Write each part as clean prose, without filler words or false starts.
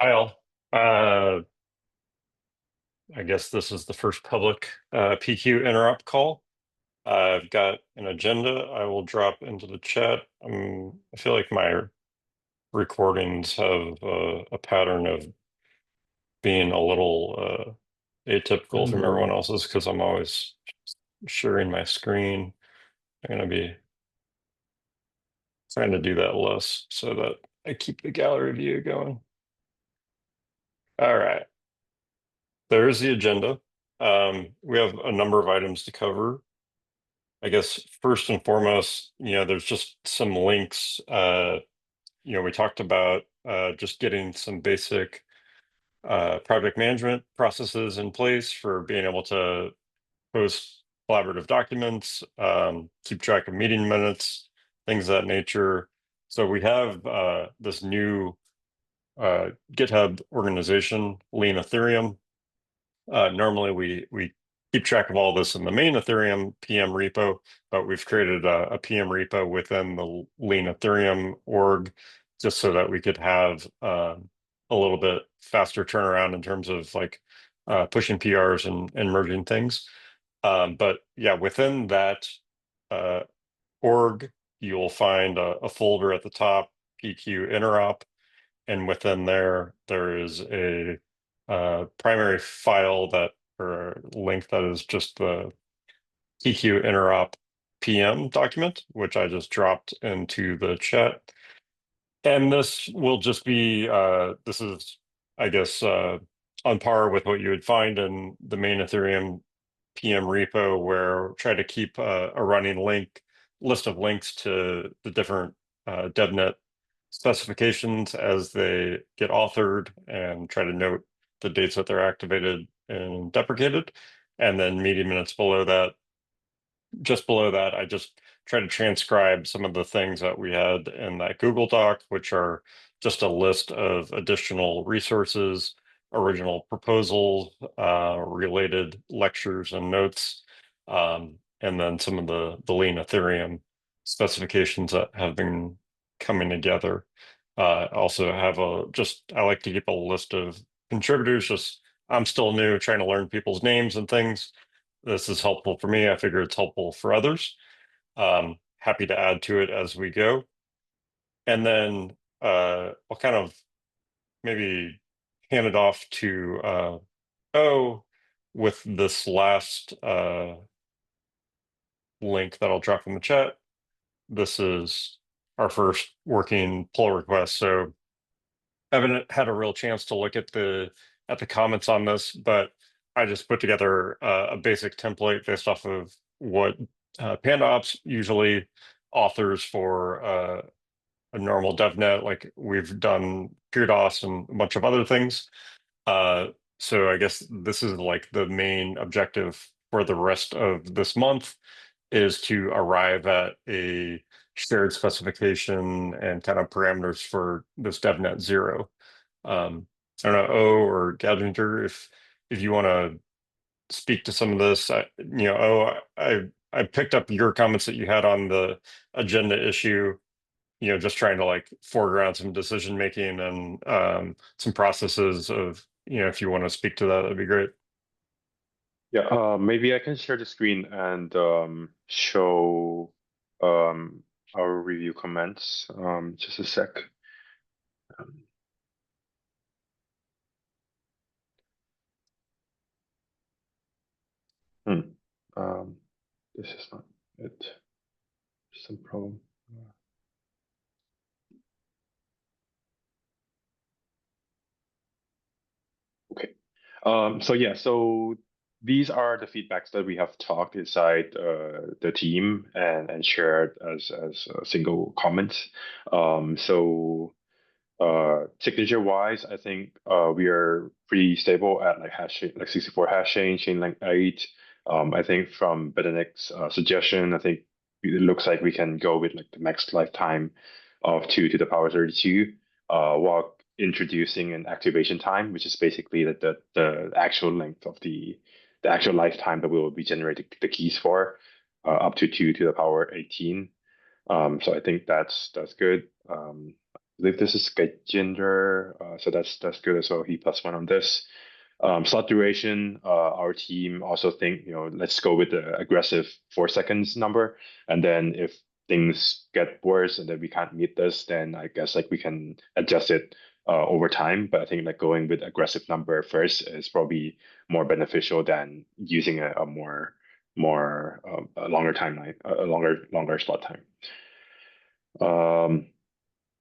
Kyle, I guess this is the first public PQ interop call. I've got an agenda I will drop into the chat. I feel like my recordings have a pattern of being a little atypical from everyone else's because I'm always sharing my screen. I'm going to be trying to do that less so that I keep the gallery view going. All right. There's the agenda. We have a number of items to cover. I guess first and foremost, there's just some links. We talked about just getting some basic project management processes in place for being able to post collaborative documents, keep track of meeting minutes, things of that nature. So we have this new GitHub organization, Lean Ethereum. Normally we keep track of all this in the main Ethereum PM repo, but we've created a PM repo within the Lean Ethereum org just so that we could have a little bit faster turnaround in terms of like pushing PRs and merging things. But yeah, within that org, you'll find a folder at the top, PQ Interop, and within there is a primary file or link that is just the PQ Interop PM document, which I just dropped into the chat. And this will just be, this is, I guess, on par with what you would find in the main Ethereum PM repo, where try to keep a running list of links to the different DevNet specifications as they get authored and try to note the dates that they're activated and deprecated. And then meeting minutes below that, just below that, I just try to transcribe some of the things that we had in that Google Doc, which are just a list of additional resources, original proposals, related lectures and notes, and then some of the Lean Ethereum specifications that have been coming together. Also have I like to keep a list of contributors. Just I'm still new, trying to learn people's names and things. This is helpful for me. I figure it's helpful for others. Happy to add to it as we go. And then I'll kind of maybe hand it off to O with this last link that I'll drop in the chat. This is our first working pull request. So I haven't had a real chance to look at the comments on this, but I just put together a basic template based off of what PandaOps usually authors for a normal DevNet. Like we've done PeerDOS and a bunch of other things. So I guess this is like the main objective for the rest of this month is to arrive at a shared specification and kind of parameters for this DevNet 0. I don't know, O or Gadginger, if you want to speak to some of this. I picked up your comments that you had on the agenda issue, just trying to like foreground some decision making and some processes of, if you want to speak to that, that'd be great. Yeah, maybe I can share the screen and show our review comments. Just a sec. Um, this is not it. Some problem. Okay. So these are the feedbacks that we have talked inside the team and shared as a single comments. Signature wise, I think we are pretty stable at like hash like 64 hashing, chain length 8. I think from Benedict's suggestion, I think it looks like we can go with like the max lifetime of 2 to the power 32, while introducing an activation time, which is basically the actual length of the actual lifetime that we will be generating the keys for, up to 2 to the power 18. So I think that's good. believe this is Gajinder, so that's good as well. He +1 on this. Slot duration, our team also think, let's go with the aggressive 4 seconds number. And then if things get worse and then we can't meet this, then I guess like we can adjust it over time. But I think like going with aggressive number first is probably more beneficial than using a more a longer timeline, a longer slot time.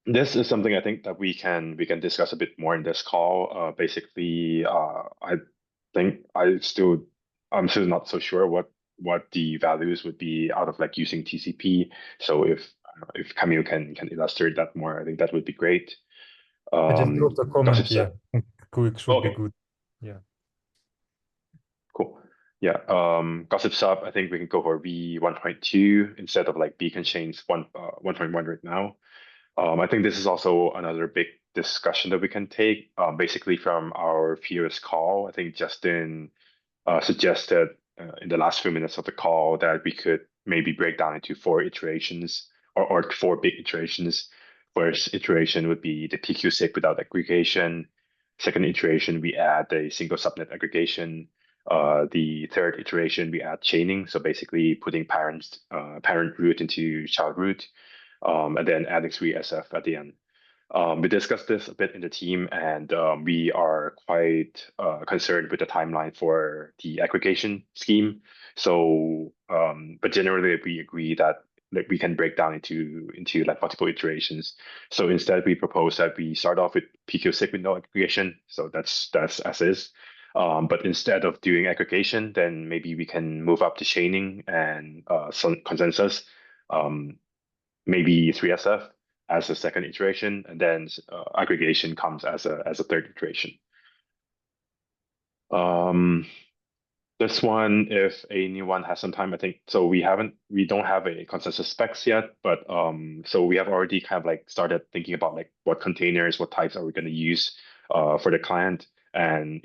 This is something I think that we can discuss a bit more in this call. Basically, I think I'm still not so sure what the values would be out of like using TCP. So if Camille can illustrate that more, I think that would be great. I just dropped a Gossip comment, yeah. said, Quick should be okay, good. Yeah. cool. Yeah, Gossip sub, I think we can go for V 1.2 instead of like beacon chains 1.1 right now. I think this is also another big discussion that we can take. Basically, from our previous call, I think Justin suggested in the last few minutes of the call that we could maybe break down into 4 iterations or 4 big iterations. First iteration would be the PQ-SIG without aggregation. Second iteration, we add a single subnet aggregation. The third iteration, we add chaining, so basically putting parent root into child root, and then adding 3SF at the end. We discussed this a bit in the team, and we are quite concerned with the timeline for the aggregation scheme. So, but generally, we agree that like we can break down into like multiple iterations. So instead, we propose that we start off with PQ-SIG with no aggregation. So that's as is. But instead of doing aggregation, then maybe we can move up to chaining and some consensus. Maybe 3SF as a second iteration, and then aggregation comes as a third iteration. This one, if anyone has some time, I think so. We don't have a consensus specs yet, but so we have already kind of like started thinking about like what containers, what types are we going to use for the client, and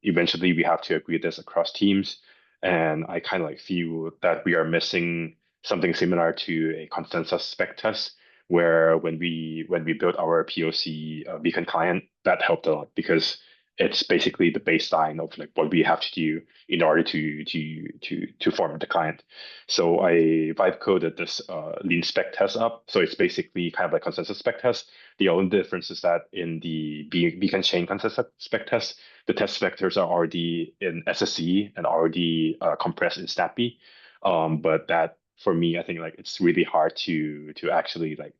eventually we have to agree this across teams. And I kind of like feel that we are missing something similar to a consensus spec test, where when we built our POC beacon client, that helped a lot because it's basically the baseline of like what we have to do in order to form the client. So I vibe coded this lean spec test up. So it's basically kind of like consensus spec test. The only difference is that in the beacon chain consensus spec test, the test vectors are already in SSE and already compressed in Snappy. But that for me, I think like it's really hard to actually like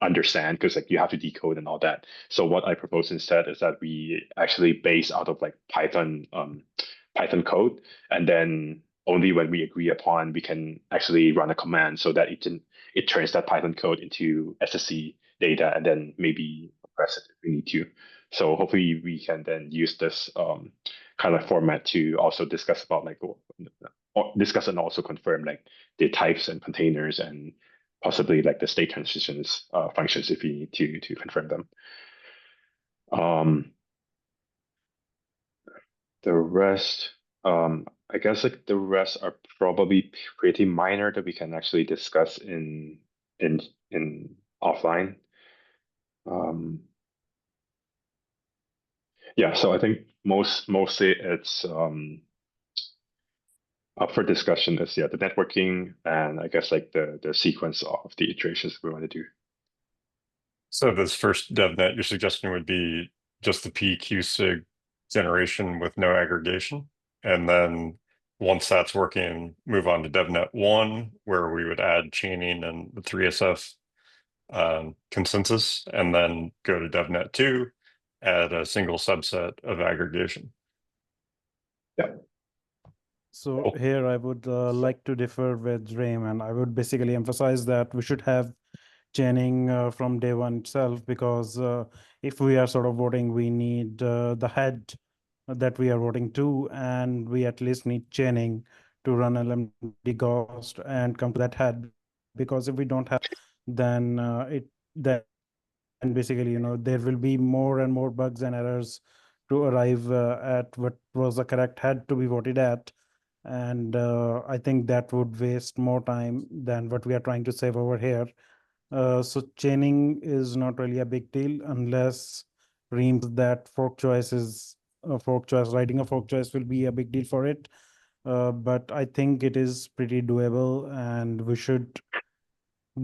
understand because like you have to decode and all that. So what I propose instead is that we actually base out of like Python code, and then only when we agree upon we can actually run a command so that it turns that Python code into SSC data and then maybe press it if we need to. So hopefully we can then use this kind of format to also discuss about like or discuss and also confirm like the types and containers and possibly like the state transitions functions if we need to confirm them. The rest, I guess like the rest are probably pretty minor that we can actually discuss in offline. Yeah, so I think mostly it's up for discussion is the networking and I guess like the sequence of the iterations we want to do. So this first DevNet, your suggestion would be just the PQ-SIG generation with no aggregation. And then once that's working, move on to DevNet 1, where we would add chaining and the 3SF consensus, and then go to DevNet 2, add a single subset of aggregation. Yeah. So Cool. here I would like to differ with Raymond. I would basically emphasize that we should have chaining from day one itself, because if we are sort of voting, we need the head that we are voting to, and we at least need chaining to run LMD Ghost and come to that head. Because if we don't have, then basically, there will be more and more bugs and errors to arrive at what was the correct head to be voted at. And I think that would waste more time than what we are trying to save over here. So chaining is not really a big deal unless Reams that fork choice is a fork choice. Writing a fork choice will be a big deal for it. But I think it is pretty doable, and we should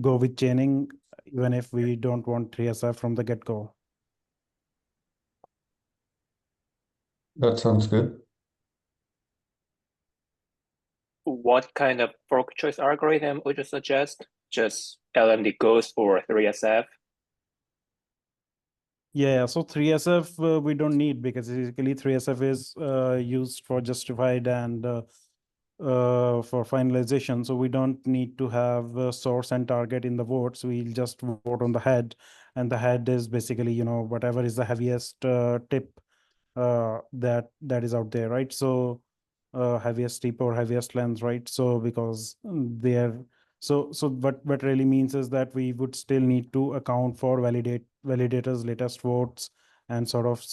go with chaining even if we don't want 3SF from the get-go. That sounds good. What kind of fork choice algorithm would you suggest? Just LMD Ghost or 3SF? Yeah, so 3SF we don't need because basically 3SF is used for justified and for finalization. So we don't need to have source and target in the votes. We'll just vote on the head, and the head is basically, you know, whatever is the heaviest tip that is out there, right? So heaviest tip or heaviest length, right? So because they're so what really means is that we would still need to account for validators latest votes and sort of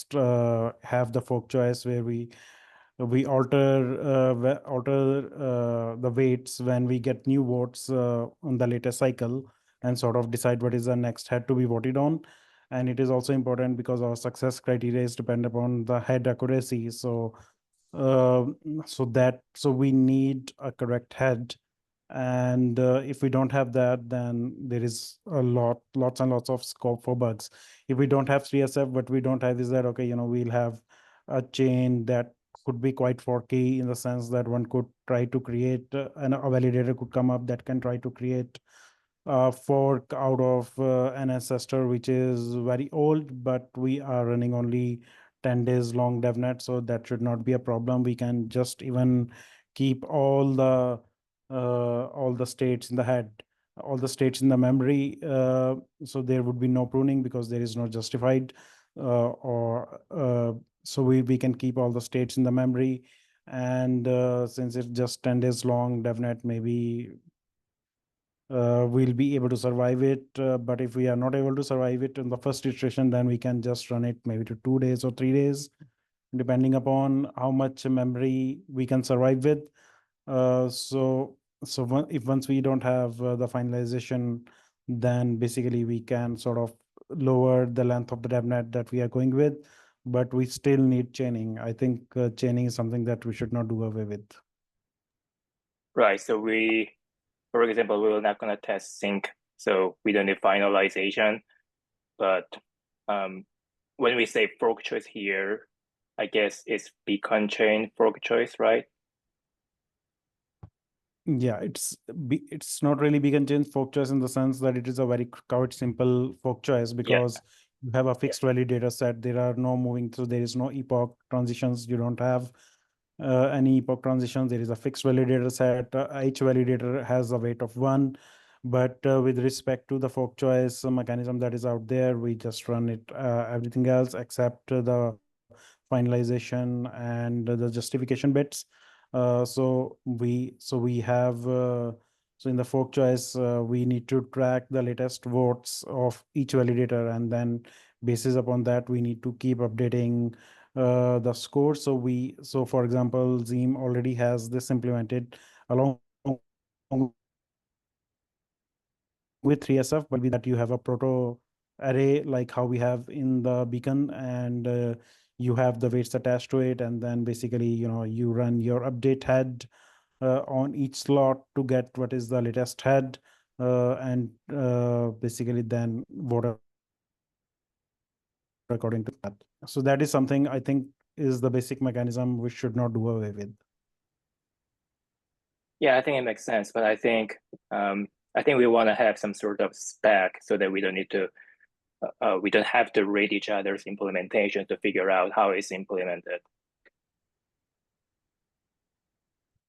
have the fork choice where we alter the weights when we get new votes on the latest cycle, and sort of decide what is the next head to be voted on. And it is also important because our success criteria is depend upon the head accuracy. So so we need a correct head, and if we don't have that, then there is lots and lots of scope for bugs. If we don't have 3SF, what we don't have is that, okay, you know, we'll have a chain that could be quite forky in the sense that one could try to create and a validator could come up that can try to create a fork out of an ancestor which is very old, but we are running only 10 days long devnet, so that should not be a problem. We can just even keep all the states in the head, all the states in the memory, so there would be no pruning because there is no justified or so we can keep all the states in the memory. And since it's just 10 days long devnet, maybe we'll be able to survive it. But if we are not able to survive it in the first iteration, then we can just run it maybe to 2 days or 3 days, depending upon how much memory we can survive with. If once we don't have the finalization, then basically we can sort of lower the length of the devnet that we are going with, but we still need chaining. I think chaining is something that we should not do away with. Right. So for example, we're not going to test sync, so we don't need finalization. But when we say fork choice here, I guess it's beacon chain fork choice, right? Yeah, it's not really beacon chain fork choice in the sense that it is a very quite simple fork choice because you have a fixed validator set. There are no moving through. There is no epoch transitions. You don't have any epoch transitions. There is a fixed validator set. Each validator has a weight of 1. But with respect to the fork choice mechanism that is out there, we just run it everything else except the finalization and the justification bits. So we have so in the fork choice we need to track the latest votes of each validator, and then basis upon that we need to keep updating the score. So for example, Zeem already has this implemented along with 3SF, but with that you have a proto array like how we have in the beacon, and you have the weights attached to it, and then basically, you know, you run your update head on each slot to get what is the latest head, and basically then vote according to that. So that is something I think is the basic mechanism we should not do away with. Yeah, I think it makes sense, but I think we want to have some sort of spec so that we don't need to we don't have to read each other's implementation to figure out how it's implemented.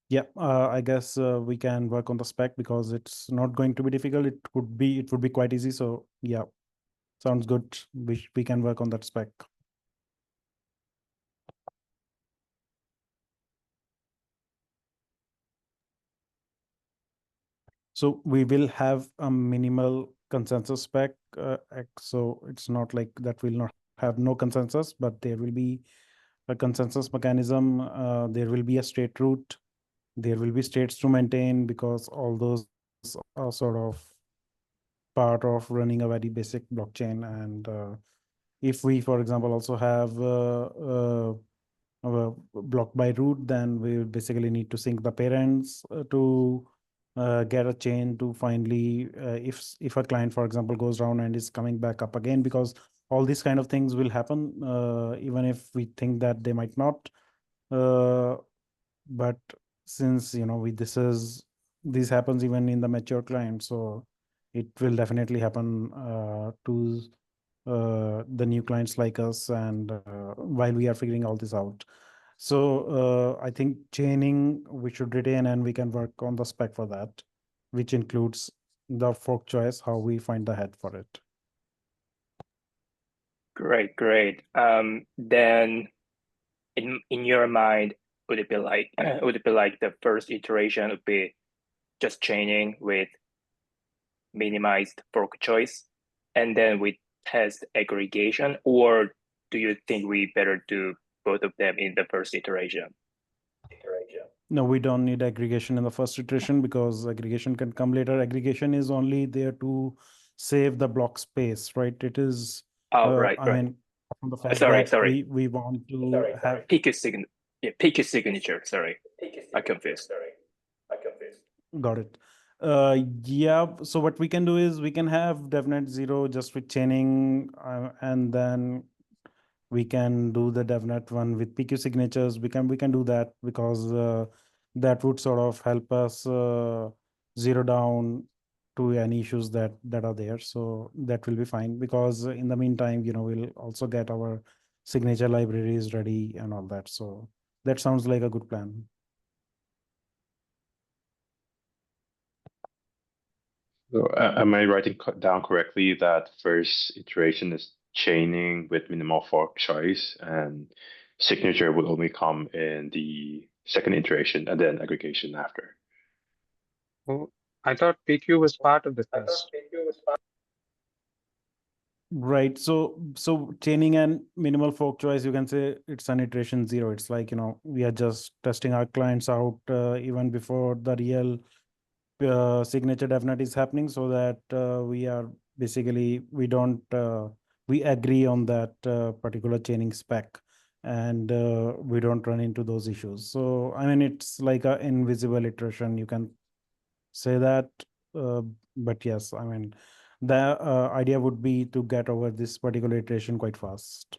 Yeah, I guess we can work on the spec because it's not going to be difficult. It would be quite easy. So yeah, sounds good. We can work on that spec. So we will have a minimal consensus spec. So it's not like that we'll not have no consensus, but there will be a consensus mechanism. There will be a state root. There will be states to maintain because all those are sort of part of running a very basic blockchain. And if we, for example, also have block by root, then we will basically need to sync the parents to get a chain to finally, if a client, for example, goes down and is coming back up again, because all these kind of things will happen, even if we think that they might not. But since this happens even in the mature client, so it will definitely happen to the new clients like us, and while we are figuring all this out. So I think chaining we should retain, and we can work on the spec for that, which includes the fork choice, how we find the head for it. Great. Then in your mind, would it be like the first iteration would be just chaining with minimized fork choice, and then we test aggregation, or do you think we better do both of them in the first iteration? No, we don't need aggregation in the first iteration, because aggregation can come later. Aggregation is only there to save the block space, right? It is, Right. I mean, from the fact Sorry. that we want to have PQ signature. Sorry, I confused. Got it. Yeah, so what we can do is we can have DevNet 0 just with chaining, and then we can do the DevNet one with PQ signatures. We can do that, because that would sort of help us zero down to any issues that are there. So that will be fine, because in the meantime, we'll also get our signature libraries ready and all that. So that sounds like a good plan. So am I writing down correctly that first iteration is chaining with minimal fork choice, and signature would only come in the second iteration, and then aggregation after? Oh, I thought PQ was part of the first. Right. So chaining and minimal fork choice, you can say it's an iteration 0. It's like, we are just testing our clients out even before the real signature DevNet is happening, so that we are basically, we agree on that particular chaining spec, and we don't run into those issues. So, I mean, it's like an invisible iteration, you can say that. But yes, I mean, the idea would be to get over this particular iteration quite fast.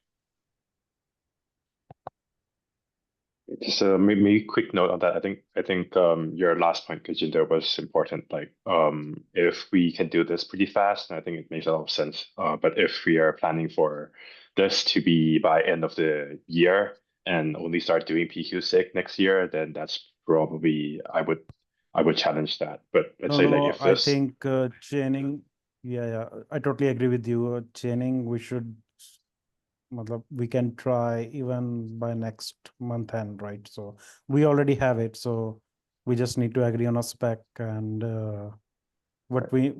Just maybe quick note on that. I think your last point, Kajinder, was important. Like if we can do this pretty fast, and I think it makes a lot of sense. But if we are planning for this to be by end of the year and only start doing PQ-SIG next year, then that's probably I would challenge that. But let's say like if I this think chaining, yeah, I totally agree with you. Chaining, we can try even by next month end, right? So we already have it, so we just need to agree on a spec, and what we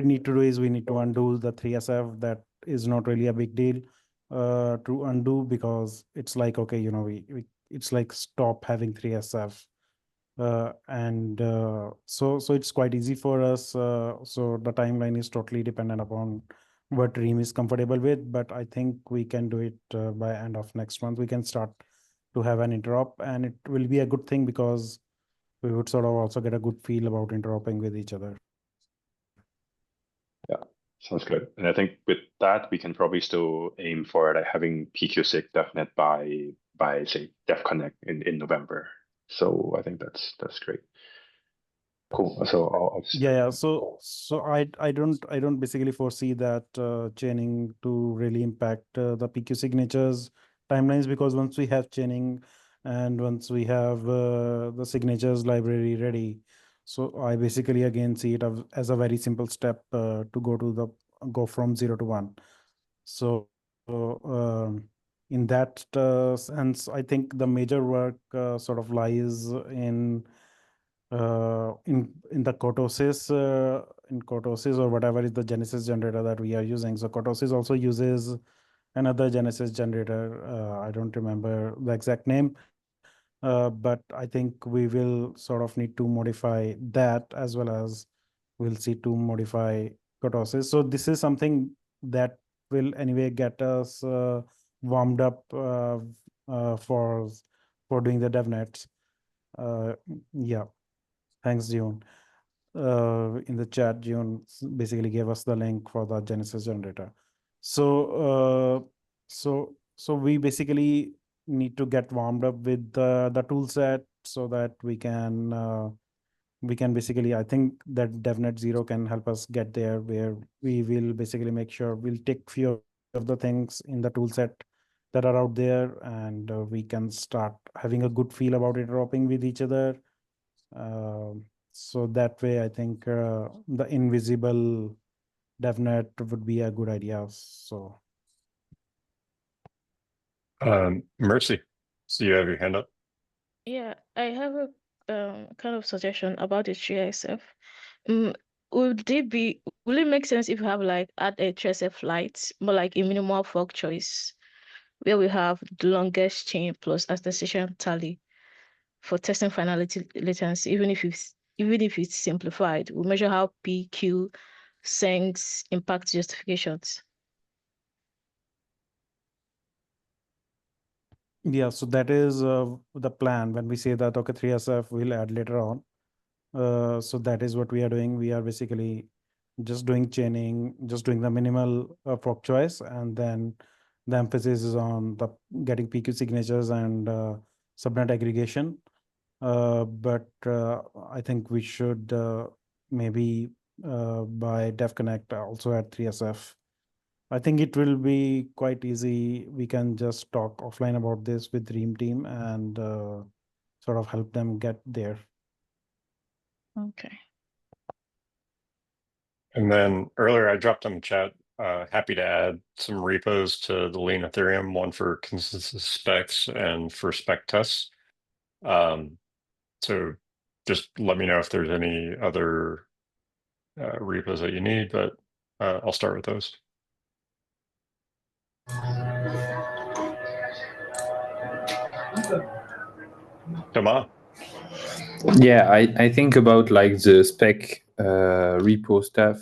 need to do is we need to undo the 3SF. That is not really a big deal to undo, because it's like, okay, we it's like stop having 3SF. And so it's quite easy for us. So the timeline is totally dependent upon what Reem is comfortable with, but I think we can do it by end of next month. We can start to have an interop, and it will be a good thing, because we would sort of also get a good feel about interoping with each other. Yeah, sounds good. And I think with that, we can probably still aim for like having PQ-SIG DevNet by say DevConnect in November. So I think that's great. Cool. So I'll just... Yeah. So I don't basically foresee that chaining to really impact the PQ signatures timelines, because once we have chaining and once we have the signatures library ready, so I basically again see it as a very simple step to go from 0 to 1. So in that sense, I think the major work sort of lies in the kurtosis, or whatever is the Genesis generator that we are using. So kurtosis also uses another Genesis generator. I don't remember the exact name, but I think we will sort of need to modify that, as well as we'll see to modify kurtosis. So this is something that will anyway get us warmed up for doing the DevNets. Yeah, thanks, June. In the chat, June basically gave us the link for the Genesis generator. So so we basically need to get warmed up with the tool set so that we can basically, I think that DevNet 0 can help us get there, where we will basically make sure we'll take few of the things in the tool set that are out there, and we can start having a good feel about interoping with each other. So that way, I think the invisible DevNet would be a good idea. So Mercy, so you have your hand up. Yeah, I have a kind of suggestion about the 3SF. Will it make sense if you have like add a 3SF flight, more like a minimal fork choice, where we have the longest chain plus attestation tally for testing finality latency, even if it's simplified, we measure how PQ sinks impact justifications. yeah, so that is the plan. When we say that, okay, 3SF we'll add later on. So that is what we are doing. We are basically just doing chaining, just doing the minimal fork choice, and then the emphasis is on the getting PQ signatures and subnet aggregation. But I think we should maybe by DevConnect also add 3SF. I think it will be quite easy. We can just talk offline about this with Dream Team and sort of help them get there. Okay. And then earlier I dropped on the chat, happy to add some repos to the lean Ethereum, one for consensus specs and for spec tests. So just let me know if there's any other repos that you need, but I'll start with those. Come on. Yeah, I think about like the spec repo stuff.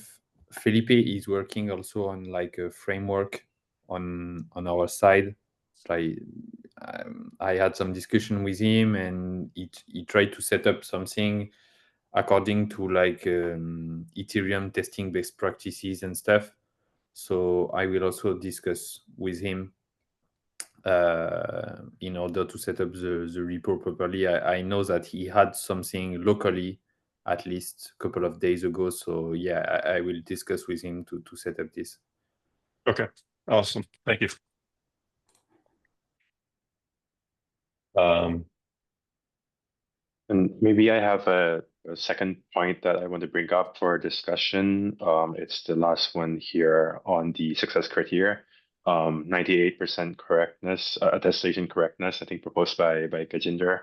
Felipe is working also on like a framework on our side. I had some discussion with him, and he tried to set up something according to like Ethereum testing best practices and stuff. So I will also discuss with him in order to set up the repo properly. I know that he had something locally at least a couple of days ago. So yeah, I will discuss with him to set up this. Okay, awesome. Thank you. And maybe I have a second point that I want to bring up for discussion. It's the last one here on the success criteria. 98% correctness, attestation correctness, I think proposed by Gajinder.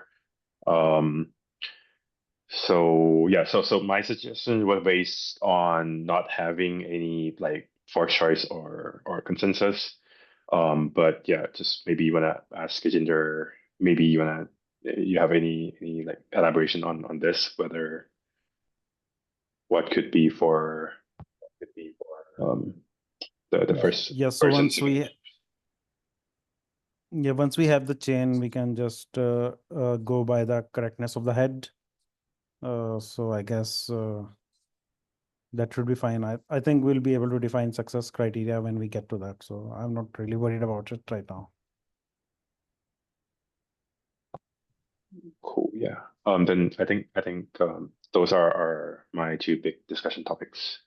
So yeah, so my suggestion was based on not having any like fork choice or consensus. But yeah, just maybe you wanna ask Gajinder, maybe you have any like elaboration on this, whether what could be for the first Yeah, so person once we have the chain, we can just go by the correctness of the head. So I guess that should be fine. I think we'll be able to define success criteria when we get to that. So I'm not really worried about it right now. Cool, yeah. Then I think those are my two big discussion topics.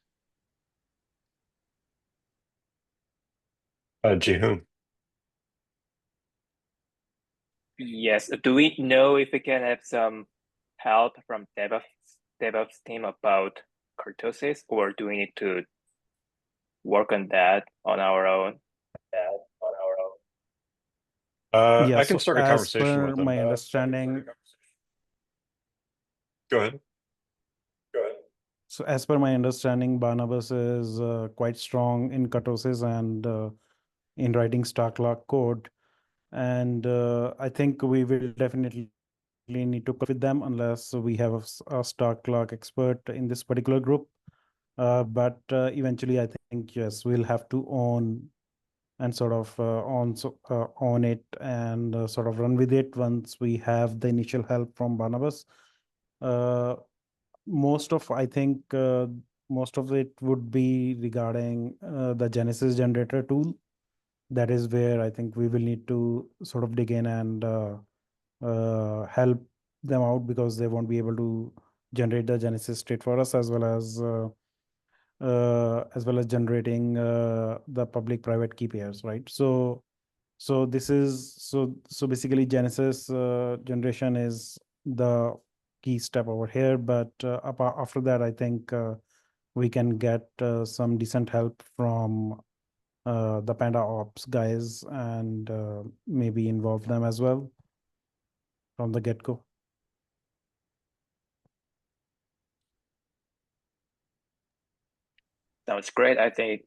Jihoon. Yes. Do we know if we can have some help from DevOps team about kurtosis, or do we need to work on that on our own? Yeah, I can so start a as conversation per with them. my understanding, Go ahead. so as per my understanding, Barnabas is quite strong in kurtosis and in writing star clock code. And I think we will definitely need to work with them unless we have a star clock expert in this particular group. But eventually, I think, yes, we'll have to own and sort of own it and sort of run with it once we have the initial help from Barnabas. Most of it would be regarding the Genesis generator tool. That is where I think we will need to sort of dig in and help them out, because they won't be able to generate the Genesis state for us, as well as generating the public-private key pairs, right? So basically Genesis generation is the key step over here, but after that, I think we can get some decent help from the Panda Ops guys and maybe involve them as well from the get-go. Sounds great. I think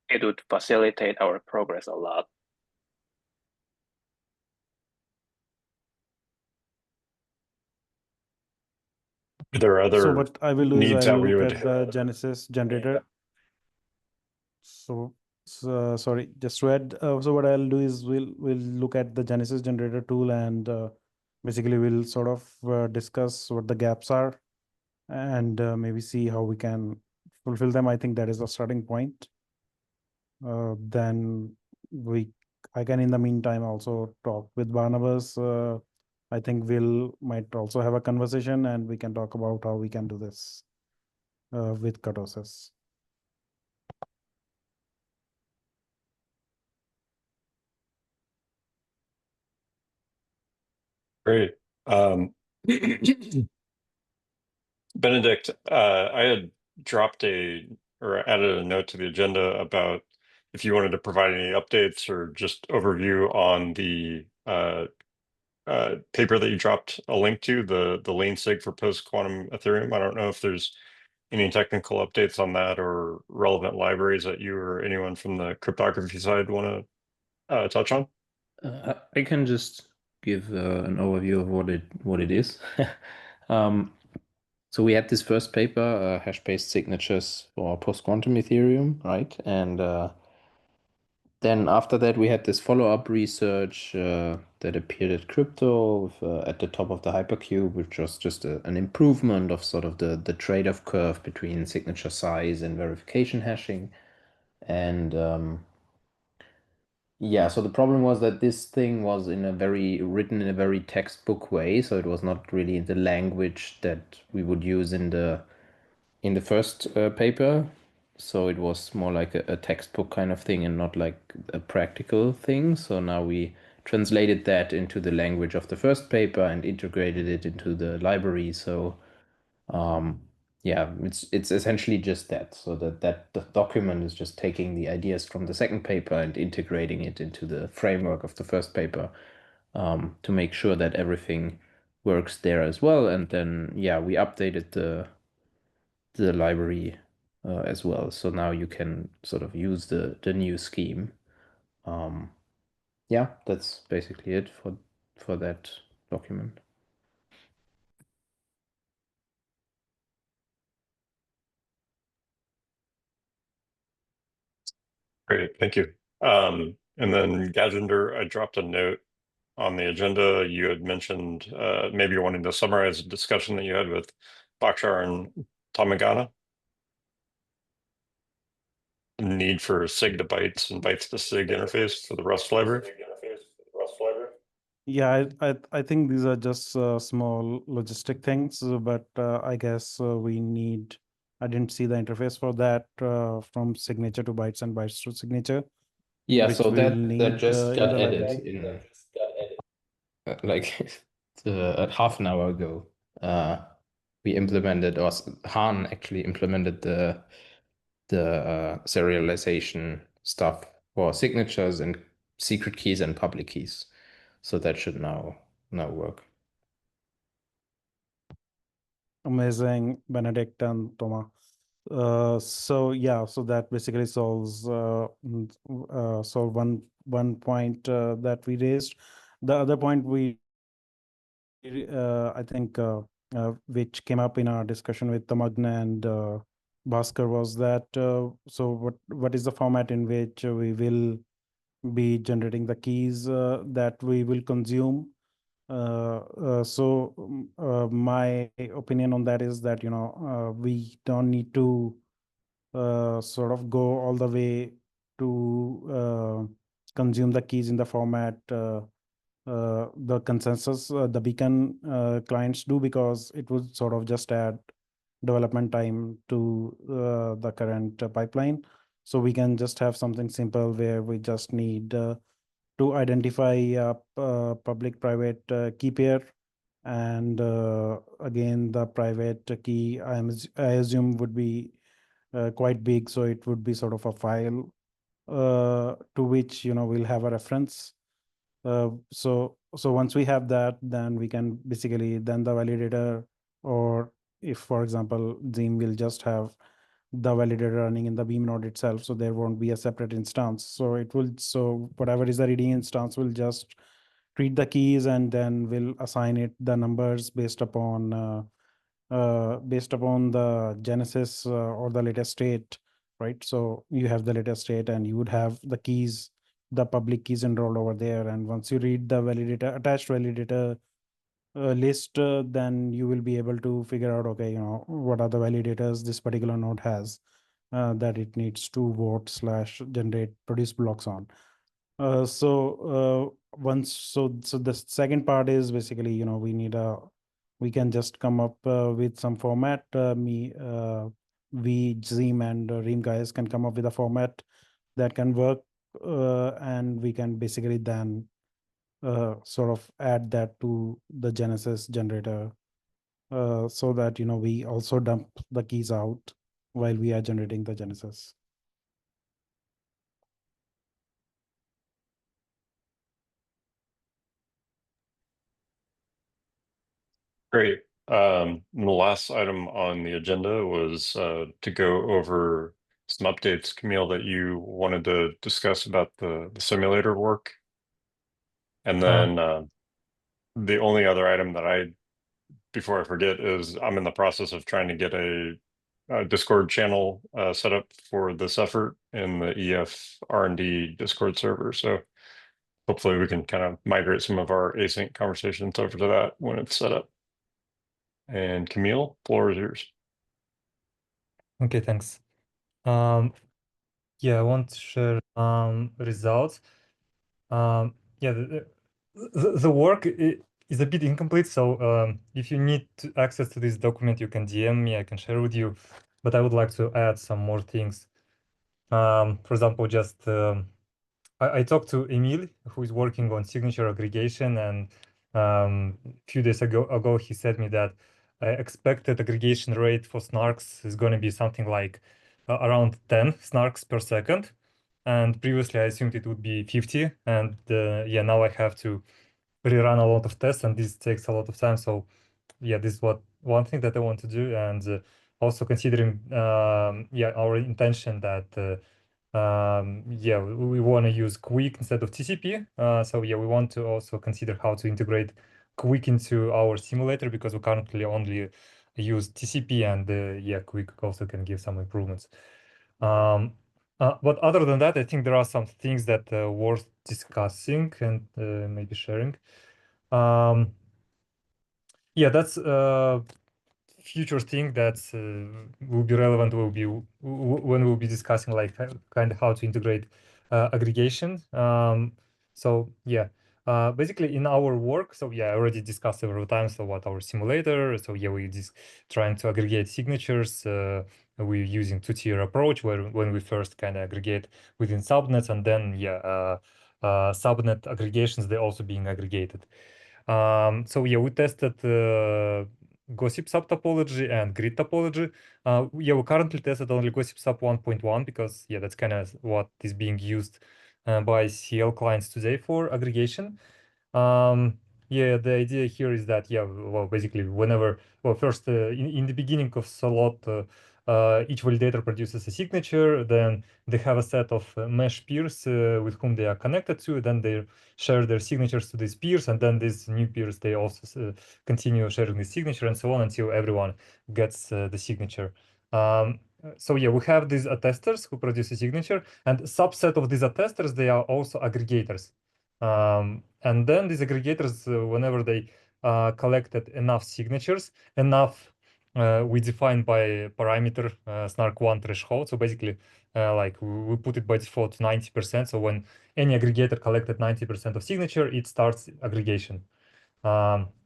it would facilitate our progress a lot. There are So other what I will do is needs I that will we look would. at the Genesis generator. So sorry, just to add. So what I'll do is we'll look at the Genesis generator tool, and basically we'll sort of discuss what the gaps are, and maybe see how we can fulfill them. I think that is the starting point. Then I can in the meantime also talk with Barnabas. I think might also have a conversation, and we can talk about how we can do this with Kurtosis. Great. Benedict, I had dropped or added a note to the agenda about if you wanted to provide any updates or just overview on the paper that you dropped a link to, the lane sig for post-quantum Ethereum. I don't know if there's any technical updates on that or relevant libraries that you or anyone from the cryptography side want to touch on. I can just give an overview of what it is. So we had this first paper, hash-based signatures for post-quantum Ethereum, right? And then after that, we had this follow-up research that appeared at Crypto at the top of the Hypercube, which was just an improvement of sort of the trade-off curve between signature size and verification hashing. And yeah, so the problem was that this thing was written in a very textbook way, so it was not really the language that we would use in the first paper. So it was more like a textbook kind of thing and not like a practical thing. So now we translated that into the language of the first paper and integrated it into the library. So yeah, it's essentially just that. So that the document is just taking the ideas from the second paper and integrating it into the framework of the first paper, to make sure that everything works there as well. And then yeah, we updated the library as well. So now you can sort of use the new scheme. Yeah, that's basically it for that document. Great, thank you. And then Gajinder, I dropped a note on the agenda. You had mentioned maybe you're wanting to summarize a discussion that you had with Bakshar and Tamagana. Need for SIG to bytes and bytes to SIG interface for the Rust library. Yeah, I think these are just small logistic things, but I guess we need. I didn't see the interface for that from signature to bytes and bytes to signature. Yeah, which so we'll that need just in got the added library. like half an hour ago. We implemented, or Han actually implemented the serialization stuff for signatures and secret keys and public keys. So that should now work. Amazing, Benedict and Thomas. So yeah, so that basically solves solve one point that we raised. The other point I think which came up in our discussion with Tamagna and Bhaskar, was that so what is the format in which we will be generating the keys that we will consume? My opinion on that is that we don't need to sort of go all the way to consume the keys in the format the consensus the beacon clients do, because it would sort of just add development time to the current pipeline. So we can just have something simple where we just need to identify public private key pair, and again the private key I assume would be quite big, so it would be sort of a file to which we'll have a reference. So once we have that, then we can basically then the validator, or if for example Zeem will just have the validator running in the Beam node itself, so there won't be a separate instance. So whatever is the reading instance will just treat the keys and then will assign it the numbers based upon the genesis or the latest state, right? So you have the latest state and you would have the keys, the public keys enrolled over there. And once you read the attached validator list, then you will be able to figure out, okay, what are the validators this particular node has that it needs to vote / generate produce blocks on. So the second part is basically, we can just come up with some format. We Zeem and Reem guys can come up with a format that can work, and we can basically then sort of add that to the Genesis generator, so that we also dump the keys out while we are generating the Genesis. Great. The last item on the agenda was to go over some updates, Camille, that you wanted to discuss about the simulator work. And then the only other item that before I forget, is I'm in the process of trying to get a Discord channel set up for this effort in the EF R&D Discord server. So hopefully we can kind of migrate some of our async conversations over to that when it's set up. And Camille, floor is yours. Okay, thanks. Yeah, I want to share results. Yeah, the work is a bit incomplete, so if you need access to this document, you can DM me, I can share with you, but I would like to add some more things. For example, just I talked to Emil, who is working on signature aggregation, and a few days ago he said me that expected aggregation rate for snarks is going to be something like around 10 snarks per second. And previously I assumed it would be 50. And yeah, now I have to rerun a lot of tests, and this takes a lot of time. So yeah, this is one thing that I want to do. And also considering yeah, our intention that yeah, we want to use Quick instead of TCP. So yeah, we want to also consider how to integrate Quick into our simulator, because we currently only use TCP, and yeah, Quick also can give some improvements. But other than that, I think there are some things that worth discussing and maybe sharing. Yeah, that's future thing that will be relevant when we'll be discussing like kind of how to integrate aggregation. So yeah, basically in our work, so yeah, I already discussed several times about our simulator. So yeah, we're just trying to aggregate signatures. We're using two-tier approach where when we first kind of aggregate within subnets, and then yeah, subnet aggregations, they're also being aggregated. So yeah, we tested gossip subtopology and grid topology. Yeah, we currently tested only gossip sub 1.1 because yeah, that's kind of what is being used by CL clients today for aggregation. Yeah, the idea here is that yeah, well, basically whenever, well, first in the beginning of Solot, each validator produces a signature, then they have a set of mesh peers with whom they are connected to, then they share their signatures to these peers, and then these new peers, they also continue sharing the signature and so on until everyone gets the signature. so yeah, we have these attesters who produce a signature, and subset of these attesters, they are also aggregators. And then these aggregators, whenever they collected enough signatures, we define by parameter snark1 threshold. So basically, like we put it by default to 90%. So when any aggregator collected 90% of signature, it starts aggregation.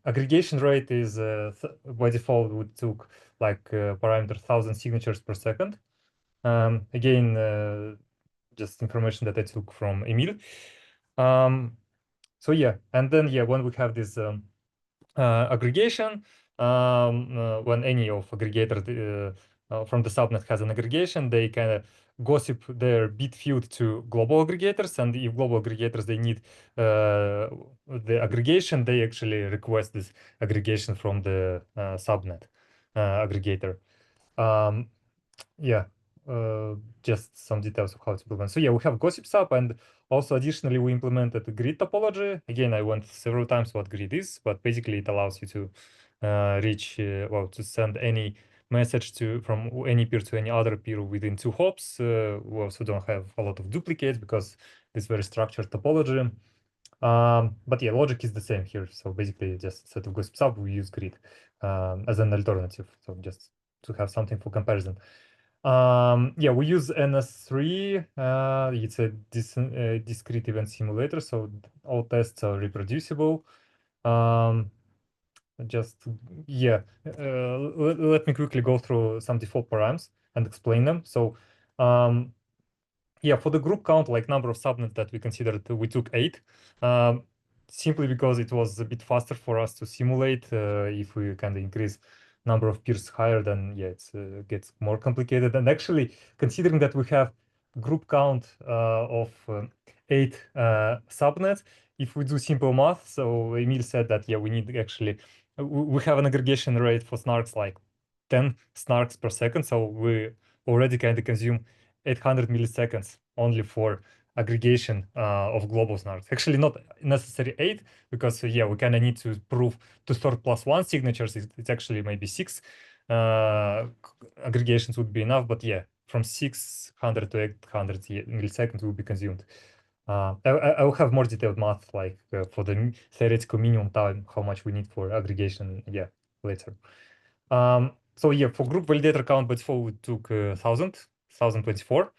Aggregation rate is by default we took like parameter 1,000 signatures per second. Again, just information that I took from Emil. So yeah, and then yeah, when we have this aggregation, when any of aggregator from the subnet has an aggregation, they kind of gossip their bit field to global aggregators, and if global aggregators they need the aggregation, they actually request this aggregation from the subnet aggregator. Yeah, just some details of how to implement. So yeah, we have gossip sub, and also additionally we implemented the grid topology. Again, I went several times what grid is, but basically it allows you to well, to send any message from any peer to any other peer within 2 hops. We also don't have a lot of duplicates because it's very structured topology. But yeah, logic is the same here. So basically just instead of gossip sub, we use grid as an alternative. So just to have something for comparison. Yeah, we use NS3. It's a discrete event simulator, so all tests are reproducible. Just yeah, let me quickly go through some default params and explain them. So yeah, for the group count, like number of subnets that we considered, we took 8. Simply because it was a bit faster for us to simulate. If we kind of increase number of peers higher, then yeah, it gets more complicated. And actually, considering that we have group count of 8 subnets, if we do simple math, so Emil said that yeah, we need actually we have an aggregation rate for snarks like 10 snarks per second, so we already kind of consume 800 milliseconds only for aggregation of global snarks. Actually, not necessary 8, because yeah, we kind of need to prove to sort +1 signatures. It's actually maybe 6 aggregations would be enough, but yeah, from 600 to 800 milliseconds will be consumed. I will have more detailed math like for the theoretical minimum time, how much we need for aggregation, yeah, later. So yeah, for group validator count by default, we took 1024.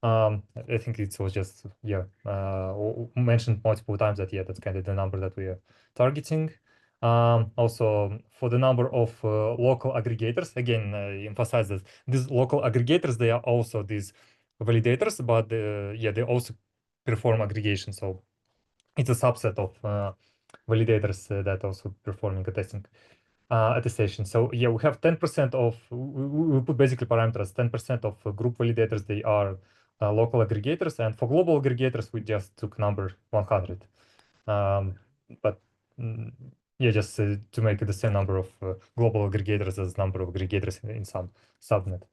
I think it was just, yeah, mentioned multiple times that, yeah, that's kind of the number that we are targeting. Also, for the number of local aggregators, again, I emphasize that these local aggregators, they are also these validators, but yeah, they also perform aggregation. So it's a subset of validators that also performing attestation. So yeah, we have 10% of, we put basically parameters, 10% of group validators, they are local aggregators, and for global aggregators, we just took number 100. But yeah, just to make the same number of global aggregators as number of aggregators in some subnet.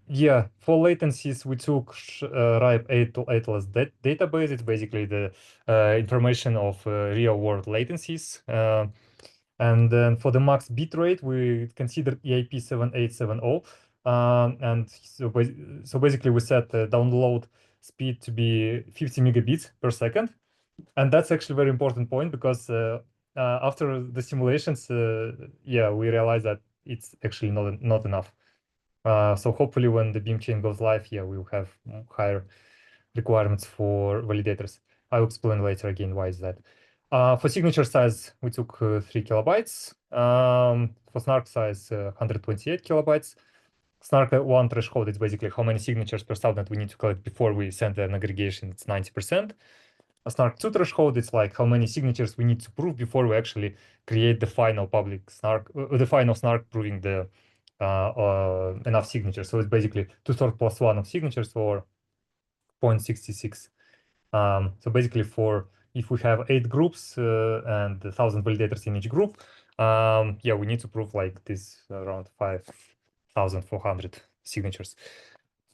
Yeah, for latencies, we took RIPE 8 to 8less database. It's basically the information of real world latencies. And then for the max bitrate, we considered EIP 7870. And so basically we set the download speed to be 50 megabits per second. And that's actually a very important point, because after the simulations, yeah, we realized that it's actually not enough. So hopefully when the Beam chain goes live, yeah, we'll have higher requirements for validators. I'll explain later again why is that. For signature size, we took 3 kilobytes. For snark size, 128 kilobytes. Snark 1 threshold is basically how many signatures per subnet we need to collect before we send an aggregation. It's 90%. A snark 2 threshold is like how many signatures we need to prove before we actually create the final public snark, the final snark proving the enough signatures. So it's basically to sort +1 of signatures or 0.66. So basically for if we have 8 groups and 1,000 validators in each group, yeah, we need to prove like this around 5,400 signatures.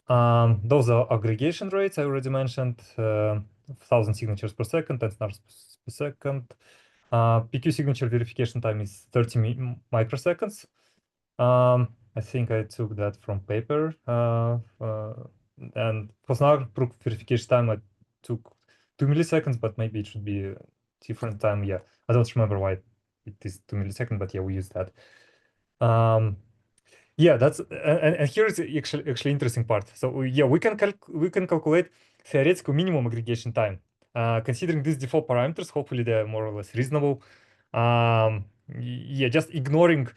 Those are aggregation rates I already mentioned, 1,000 signatures per second and snarks per second. PQ signature verification time is 30 microseconds. I think I took that from paper. And for snark proof verification time, I took 2 milliseconds, but maybe it should be a different time. Yeah, I don't remember why it is 2 milliseconds, but yeah, we use that. Yeah, that's and here is the actually interesting part. So yeah, we can calculate theoretical minimum aggregation time. Considering these default parameters, hopefully they're more or less reasonable. Yeah, just ignoring,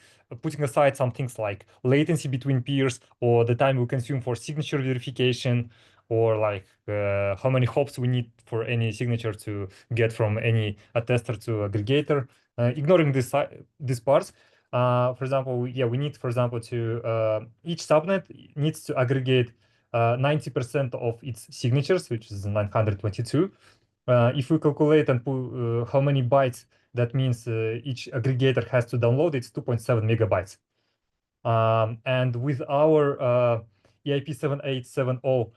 putting aside some things like latency between peers, or the time we consume for signature verification, or like how many hops we need for any signature to get from any attester to aggregator. Ignoring these parts. For example, yeah, we need, for example, to each subnet needs to aggregate 90% of its signatures, which is 922. If we calculate and put how many bytes, that means each aggregator has to download, it's 2.7 megabytes. And with our EIP 7870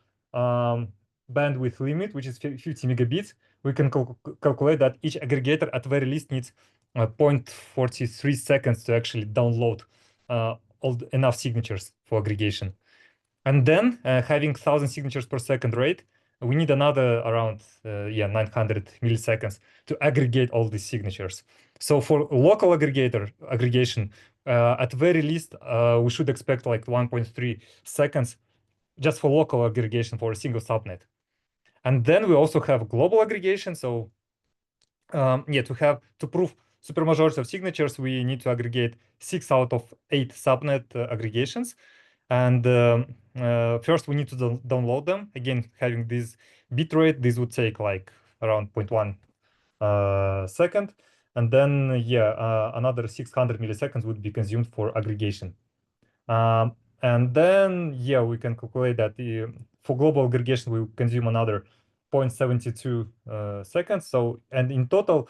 bandwidth limit, which is 50 megabits, we can calculate that each aggregator at very least needs 0.43 seconds to actually download enough signatures for aggregation. And then having 1,000 signatures per second rate, we need another around 900 milliseconds to aggregate all these signatures. So for local aggregation, at very least, we should expect like 1.3 seconds just for local aggregation for a single subnet. And then we also have global aggregation. So yeah, to prove supermajority of signatures, we need to aggregate 6 out of 8 subnet aggregations. And first we need to download them. Again, having this bitrate, this would take like around 0.1 second. And then, yeah, another 600 milliseconds would be consumed for aggregation. And then, yeah, we can calculate that for global aggregation, we consume another 0.72 seconds. So, and in total,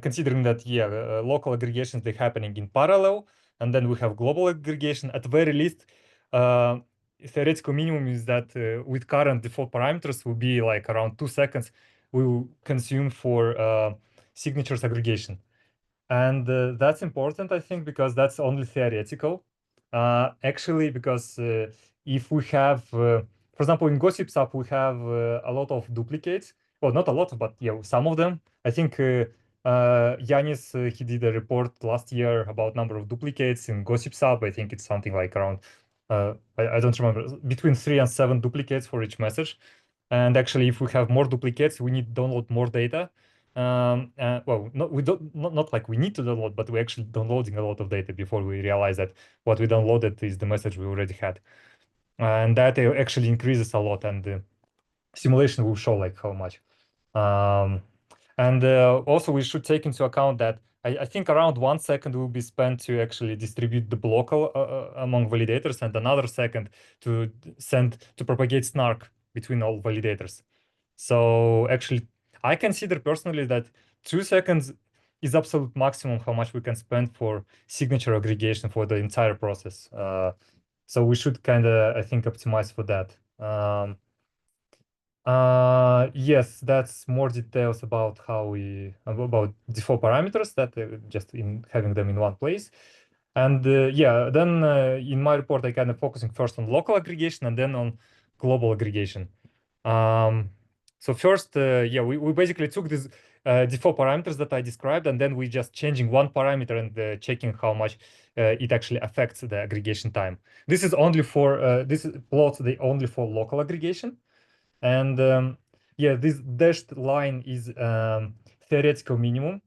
considering that, yeah, local aggregations, they're happening in parallel, and then we have global aggregation, at very least, theoretical minimum is that with current default parameters will be like around 2 seconds we will consume for signatures aggregation. And that's important, I think, because that's only theoretical. Actually, because if we have, for example, in Gossip Sub, we have a lot of duplicates. Well, not a lot, but yeah, some of them. I think Yanis, he did a report last year about number of duplicates in Gossip Sub. I think it's something like around, I don't remember, between 3 and 7 duplicates for each message. And actually, if we have more duplicates, we need to download more data. Well, not like we need to download, but we're actually downloading a lot of data before we realize that what we downloaded is the message we already had. And that actually increases a lot, and the simulation will show like how much. And also we should take into account that I think around 1 second will be spent to actually distribute the block among validators, and another second to propagate snark between all validators. So actually, I consider personally that 2 seconds is absolute maximum how much we can spend for signature aggregation for the entire process. So we should kind of, I think, optimize for that. Yes, that's more details about how about default parameters that just in having them in one place. And yeah, then in my report, I kind of focusing first on local aggregation and then on global aggregation. So first, yeah, we basically took these default parameters that I described, and then we just changing one parameter and checking how much it actually affects the aggregation time. This is only for, this plot only for local aggregation. And yeah, this dashed line is theoretical minimum.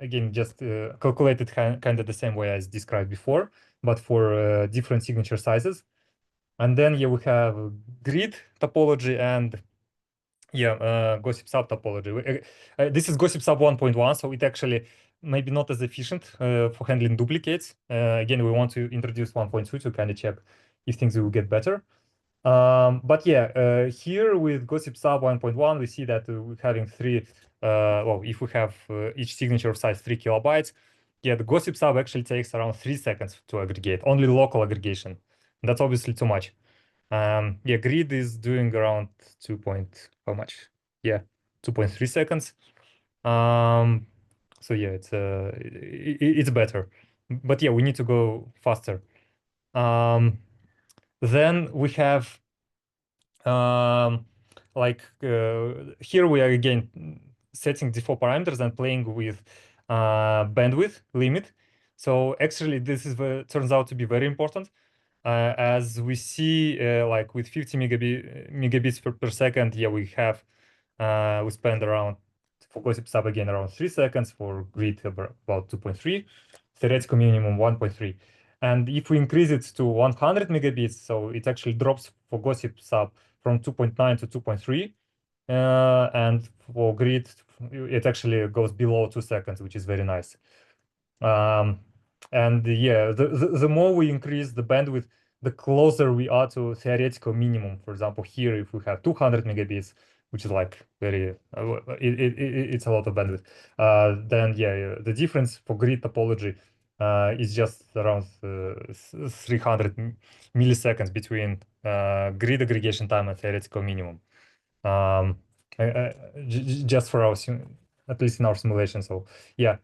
Again, just calculated kind of the same way as described before, but for different signature sizes. And then yeah, we have grid topology and yeah, Gossip Sub topology. This is Gossip Sub 1.1, so it actually maybe not as efficient for handling duplicates. Again, we want to introduce 1.2 to kind of check if things will get better. But yeah, here with Gossip Sub 1.1, we see that we're having well, if we have each signature of size 3 kilobytes, yeah, the Gossip Sub actually takes around 3 seconds to aggregate, only local aggregation. That's obviously too much. Yeah, grid is doing around how much? Yeah, 2.3 seconds. So yeah, it's better. but yeah, we need to go faster. Then we have here we are again setting default parameters and playing with bandwidth limit. So actually, this is turns out to be very important. As we see, like with 50 megabits per second, yeah, we spend around, for gossip sub again, around 3 seconds, for grid about 2.3, theoretical minimum 1.3. And if we increase it to 100 megabits, so it actually drops for gossip sub from 2.9 to 2.3. And for grid, it actually goes below 2 seconds, which is very nice. And yeah, the more we increase the bandwidth, the closer we are to theoretical minimum. For example, here, if we have 200 megabits, which is like very, it's a lot of bandwidth, then yeah, the difference for grid topology is just around 300 milliseconds between grid aggregation time and theoretical minimum. Just for our, at least in our simulation. So yeah.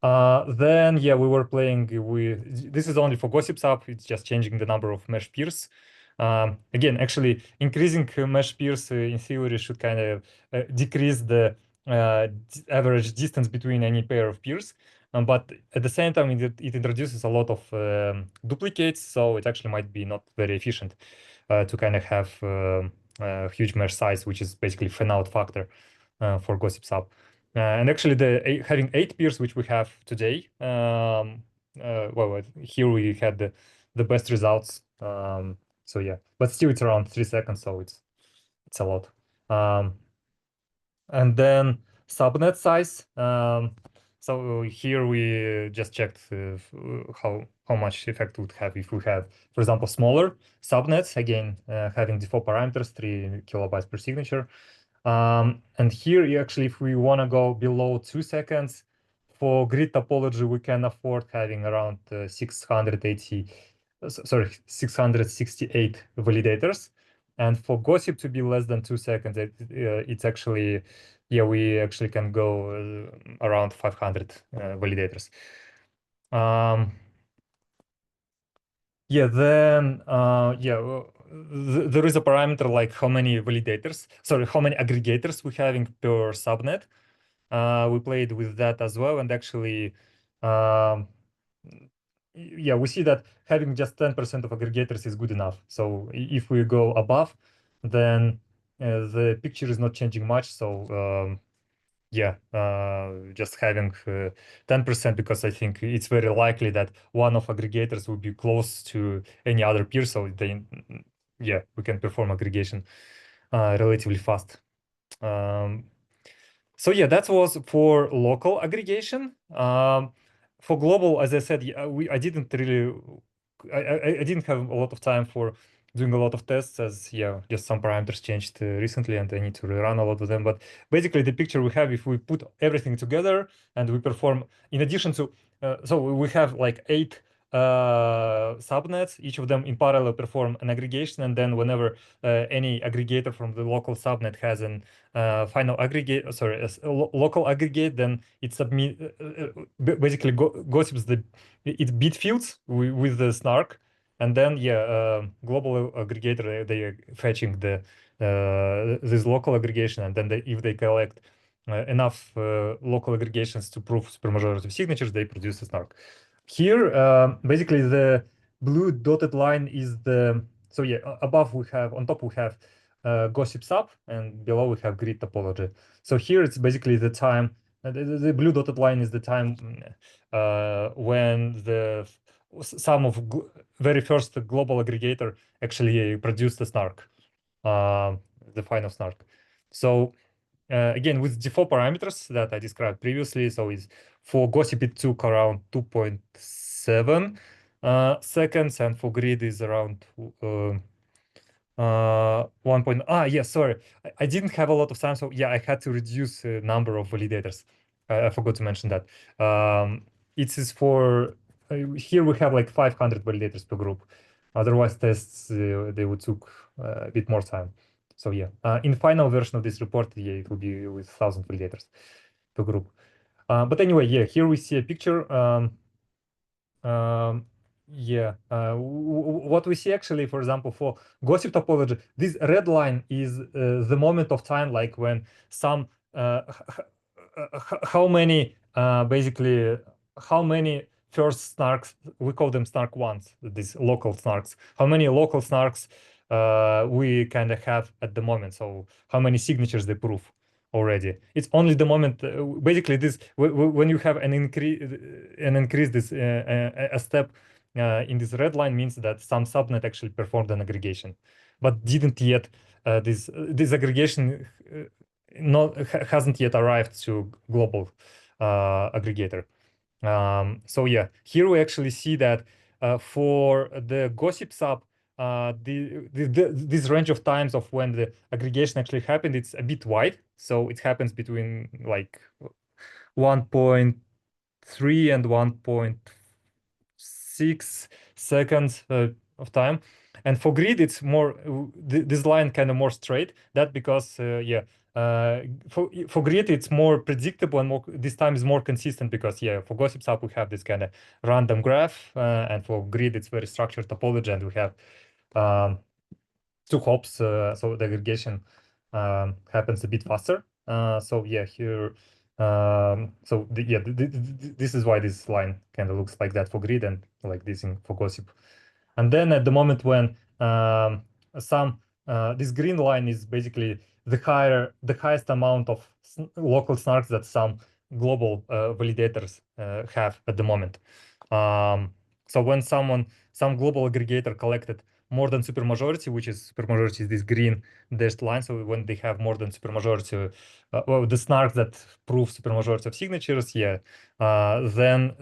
Then yeah, we were playing with, this is only for gossip sub, it's just changing the number of mesh peers. Again, actually increasing mesh peers in theory should kind of decrease the average distance between any pair of peers. But at the same time, it introduces a lot of duplicates, so it actually might be not very efficient to kind of have a huge mesh size, which is basically fan out factor for gossip sub. And actually, having 8 peers, which we have today, well, here we had the best results. So yeah, but still it's around 3 seconds, so it's a lot. And then subnet size. So here we just checked how much effect it would have if we have, for example, smaller subnets, again, having default parameters, 3 kilobytes per signature. And here, actually, if we want to go below 2 seconds, for grid topology, we can afford having around 668 validators. And for gossip to be less than 2 seconds, it's actually, yeah, we actually can go around 500 validators. Yeah, then, yeah, there is a parameter like how many validators, sorry, how many aggregators we having per subnet. We played with that as well, and actually, yeah, we see that having just 10% of aggregators is good enough. So if we go above, then the picture is not changing much. So yeah, just having 10%, because I think it's very likely that one of aggregators will be close to any other peer, so they, yeah, we can perform aggregation relatively fast. So yeah, that was for local aggregation. For global, as I said, I didn't really, I didn't have a lot of time for doing a lot of tests, as yeah, just some parameters changed recently, and I need to rerun a lot of them. But basically, the picture we have, if we put everything together and we perform, in addition to, so we have like 8 subnets, each of them in parallel perform an aggregation, and then whenever any aggregator from the local subnet has an final aggregate, sorry, a local aggregate, then it basically gossips its bit fields with the snark, and then yeah, global aggregator, they are fetching this local aggregation, and then if they collect enough local aggregations to prove supermajority of signatures, they produce a snark. Here, basically the blue dotted line is the, so yeah, above we have, on top we have gossip sub, and below we have grid topology. So here it's basically the time, the blue dotted line is the time when the some of very first global aggregator actually produced the snark, the final snark. So again, with default parameters that I described previously, so is for gossip it took around 2.7 seconds, and for grid is around 1. Yeah, sorry, I didn't have a lot of time, so yeah, I had to reduce the number of validators. I forgot to mention that. It is for here we have like 500 validators per group. Otherwise, tests they would took a bit more time. So yeah, in final version of this report, yeah, it will be with 1,000 validators per group. But anyway, yeah, here we see a picture. yeah, what we see actually, for example, for gossip topology, this red line is the moment of time, like when some how many basically how many first snarks, we call them snark ones, these local snarks, how many local snarks we kind of have at the moment, so how many signatures they prove already. It's only the moment basically this when you have an increase this a step in this red line means that some subnet actually performed an aggregation, but didn't yet this aggregation hasn't yet arrived to global aggregator. So yeah, here we actually see that for the gossip sub, this range of times of when the aggregation actually happened, it's a bit wide. So it happens between like 1.3 and 1.6 seconds of time. And for grid, it's more this line kind of more straight. That because yeah, for grid it's more predictable and more this time is more consistent because yeah, for gossip sub we have this kind of random graph, and for grid it's very structured topology, and we have 2 hops, so the aggregation happens a bit faster. So yeah, here so this is why this line kind of looks like that for grid and like this for gossip. And then at the moment when this green line is basically the highest amount of local snarks that some global validators have at the moment. So when some global aggregator collected more than supermajority, which is supermajority is this green dashed line. So when they have more than supermajority, well, the snarks that prove supermajority of signatures, yeah, then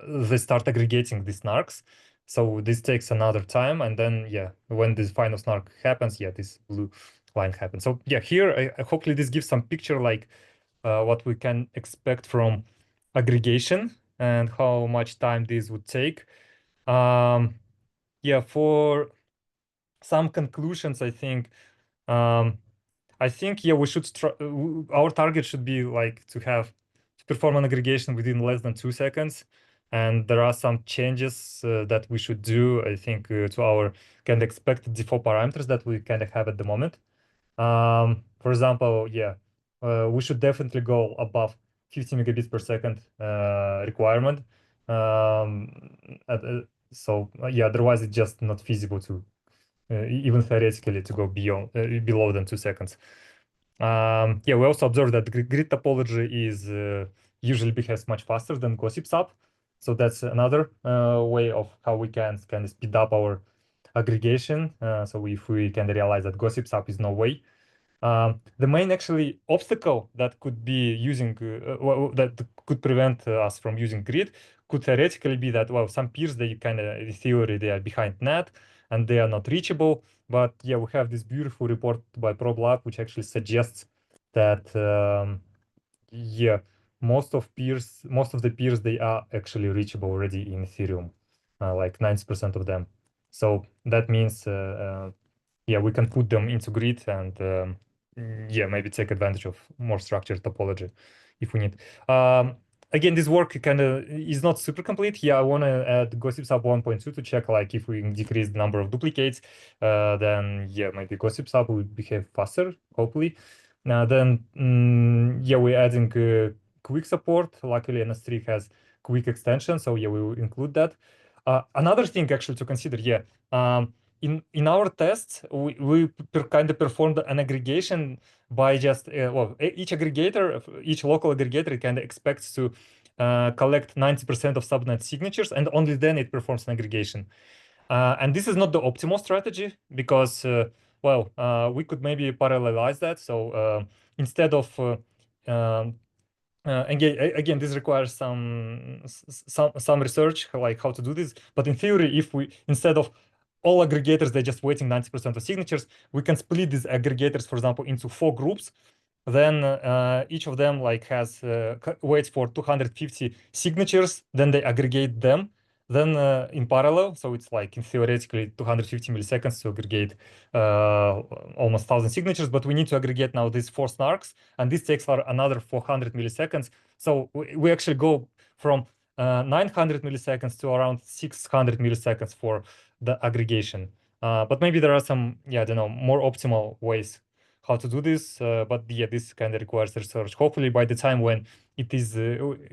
they start aggregating the snarks. So this takes another time, and then yeah, when this final snark happens, yeah, this blue line happens. So yeah, here hopefully this gives some picture like what we can expect from aggregation and how much time this would take. Yeah, for some conclusions, I think yeah, we should our target should be like to perform an aggregation within less than 2 seconds. And there are some changes that we should do, I think, to our kind of expected default parameters that we kind of have at the moment. For example, yeah, we should definitely go above 50 megabits per second requirement. So yeah, otherwise it's just not feasible to even theoretically to go beyond below than 2 seconds. Yeah, we also observed that grid topology is usually behaves much faster than gossip sub. So that's another way of how we can kind of speed up our aggregation. So if we can realize that gossip sub is no way. The main actually obstacle that could be using that could prevent us from using grid could theoretically be that, well, some peers, they kind of in theory they are behind net and they are not reachable. But yeah, we have this beautiful report by ProbLab which actually suggests that yeah, most of the peers they are actually reachable already in Ethereum, like 90% of them. So that means yeah, we can put them into grid and yeah, maybe take advantage of more structured topology if we need. Again, this work kind of is not super complete. Yeah, I want to add gossip sub 1.2 to check like if we decrease the number of duplicates, then yeah, maybe gossip sub will behave faster, hopefully. Then yeah, we're adding quick support. Luckily, NS3 has quick extension, so yeah, we will include that. Another thing actually to consider, yeah, in our tests, we kind of performed an aggregation by just well, each local aggregator kind of expects to collect 90% of subnet signatures, and only then it performs an aggregation. And this is not the optimal strategy because well, we could maybe parallelize that. So instead of again, this requires some research, like how to do this. But in theory, if we instead of all aggregators, they're just waiting 90% of signatures, we can split these aggregators, for example, into 4 groups. Then each of them like has waits for 250 signatures. Then they aggregate them. Then in parallel, so it's like in theoretically 250 milliseconds to aggregate almost 1,000 signatures, but we need to aggregate now these 4 snarks, and this takes for another 400 milliseconds. So we actually go from 900 milliseconds to around 600 milliseconds for the aggregation. But maybe there are some, I don't know, more optimal ways how to do this. But yeah, this kind of requires research. Hopefully by the time when it is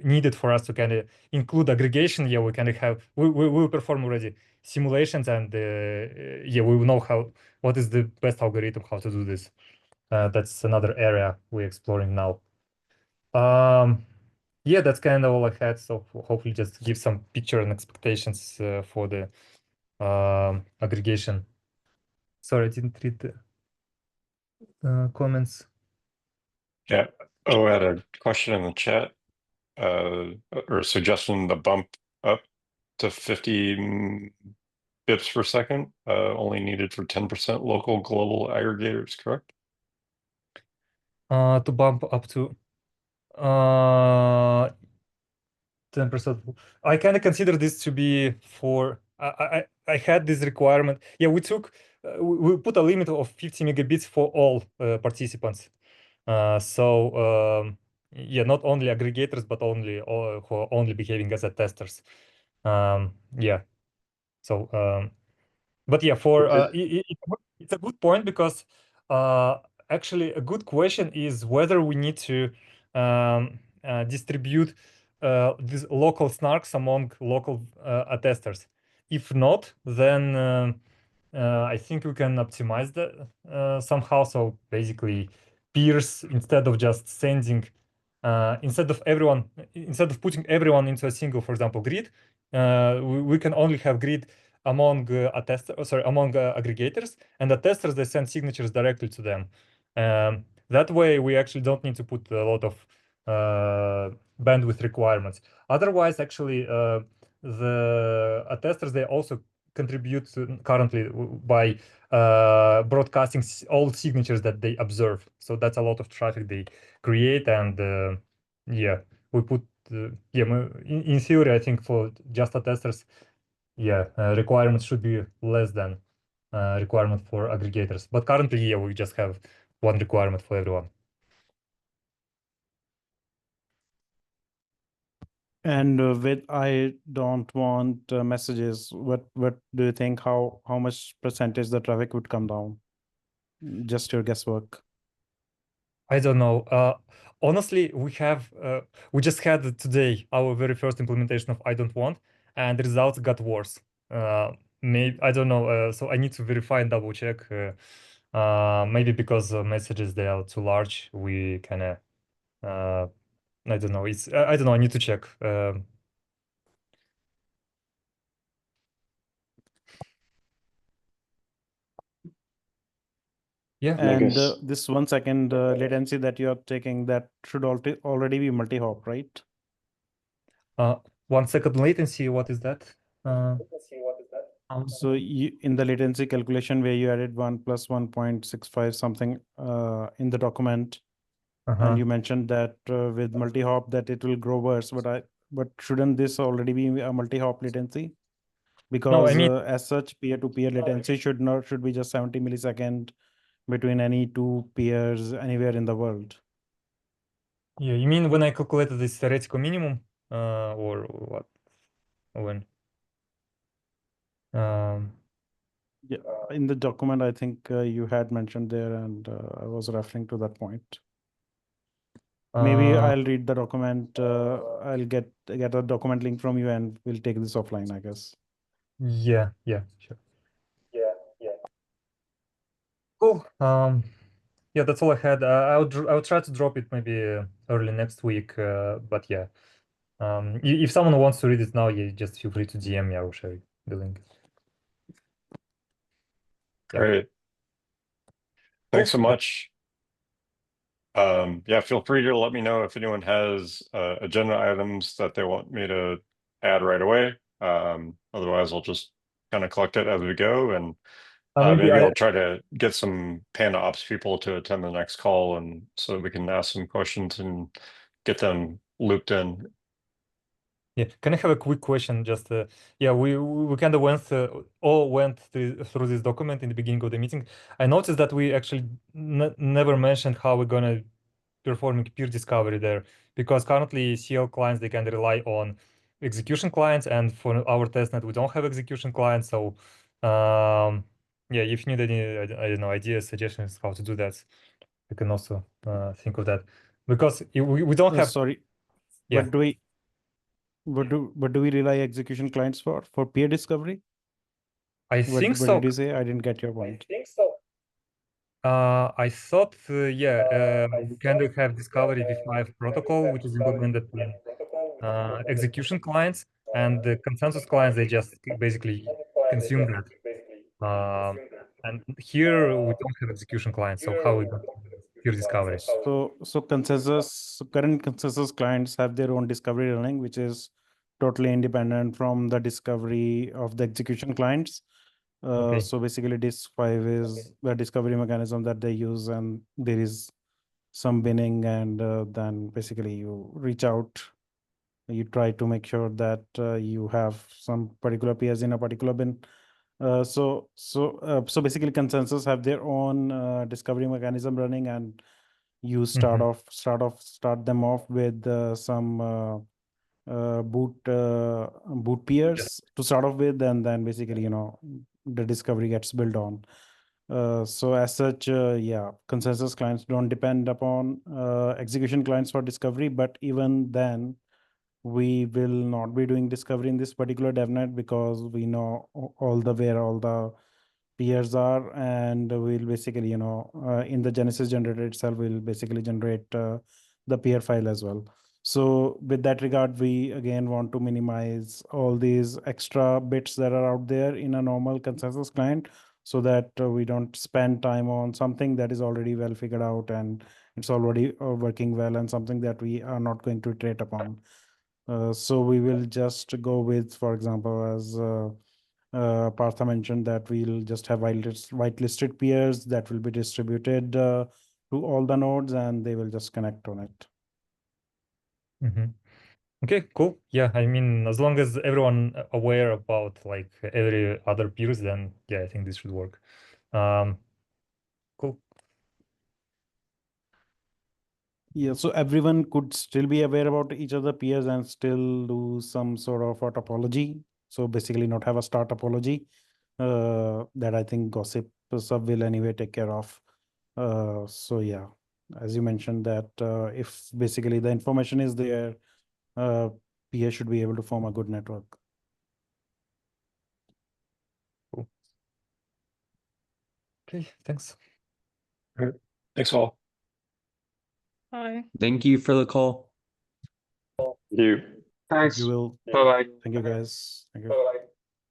needed for us to kind of include aggregation, we kind of have, we will perform already simulations, and we will know what is the best algorithm how to do this. That's another area we're exploring now. That's kind of all I had. So hopefully just give some picture and expectations for the aggregation. Sorry, I didn't read the comments. Yeah. Oh, I had a question in the chat, or a suggestion to bump up to 50 bits per second, only needed for 10% local global aggregators, correct? To bump up to 10%. I kind of consider this to be for, I had this requirement. We took, we put a limit of 50 megabits for all participants. So not only aggregators, but only who are only behaving as a testers. So but for it's a good point, because actually a good question is whether we need to distribute these local snarks among local attesters. If not, then I think we can optimize that somehow. So basically, peers, instead of just sending, instead of putting everyone into a single, for example, grid, we can only have grid among among aggregators, and the testers, they send signatures directly to them. That way, we actually don't need to put a lot of bandwidth requirements. Otherwise, actually, the attesters, they also contribute currently by broadcasting all signatures that they observe. So that's a lot of traffic they create, and we put in theory, I think for just attesters, requirements should be less than requirement for aggregators. But currently, we just have one requirement for everyone. And with I don't want messages, what do you think, how much percentage the traffic would come down? Just your guesswork. I don't know. Honestly, we just had today our very first implementation of I don't want, and the results got worse. Maybe, I don't know. So I need to verify and double check. Maybe because messages, they are too large. We kind of I don't know. I don't know. I need to check. And this 1 second latency that you're taking, that should already be multi-hop, right? 1 second latency. What is that? So you, in the latency calculation where you added 1 plus 1.65 something in the document, and you mentioned that with multi-hop that it will grow worse, but shouldn't this already be a multi-hop latency? Because No, I mean, as such, peer-to-peer latency should be just 70 millisecond between any two peers anywhere in the world. Yeah, you mean when I calculated this theoretical minimum, or what? When? Yeah, in the document, I think you had mentioned there, and I was referring to that point. Maybe I'll read the document. I'll get a document link from you, and we'll take this offline, I guess. Yeah, sure. Cool. That's all I had. I'll try to drop it maybe early next week. But yeah, if someone wants to read it now, just feel free to DM me. I will share the link. Great. Thanks so much. Feel free to let me know if anyone has agenda items that they want me to add right away. Otherwise, I'll just kind of collect it as we go, and maybe I'll try to get some Panda Ops people to attend the next call, and so we can ask some questions and get them looped in. Yeah, can I have a quick question? Just we kind of went through this document in the beginning of the meeting. I noticed that we actually never mentioned how we're gonna performing peer discovery there, because currently CL clients, they can rely on execution clients, and for our testnet we don't have execution clients. So yeah, if you need any I don't know ideas, suggestions how to do that, you can also think of that, because we don't have. Sorry, Yeah. what do we rely execution clients for peer discovery? I What think so. did you say? I didn't get your point. I think so. I thought, yeah, we kind of have Discovery v5 protocol, which is implemented in execution clients, and the consensus clients, they just basically consume that. And here we don't have execution clients, so how we got peer discovery? So current consensus clients have their own discovery running, which is totally independent from the discovery of the execution clients. Okay. So basically DISC-5 is the discovery mechanism that they use, and there is some binning, and then basically you reach out, you try to make sure that you have some particular peers in a particular bin. So basically consensus have their own discovery mechanism running, and you start them off with some boot peers to start off with, and then basically the discovery gets built on. So as such, yeah, consensus clients don't depend upon execution clients for discovery, but even then we will not be doing discovery in this particular devnet because we know where all the peers are, and we'll basically in the Genesis generator itself we'll basically generate the peer file as well. So with that regard, we again want to minimize all these extra bits that are out there in a normal consensus client, so that we don't spend time on something that is already well figured out and it's already working well, and something that we are not going to iterate upon. So we will just go with, for example, as Partha mentioned, that we'll just have whitelisted peers that will be distributed to all the nodes, and they will just connect on it. Okay, cool. Yeah, I mean, as long as everyone aware about like every other peers, then yeah, I think this should work. Cool. Yeah, so everyone could still be aware about each other peers and still do some sort of a topology. So basically not have a star topology that I think Gossip sub will anyway take care of. So yeah, as you mentioned that if basically the information is there, peers should be able to form a good network. Cool. Okay, thanks. All right. Thanks all. Bye. Thank you for the call. Thank you. Thanks. You will. Bye bye. Thank you guys. Thank you.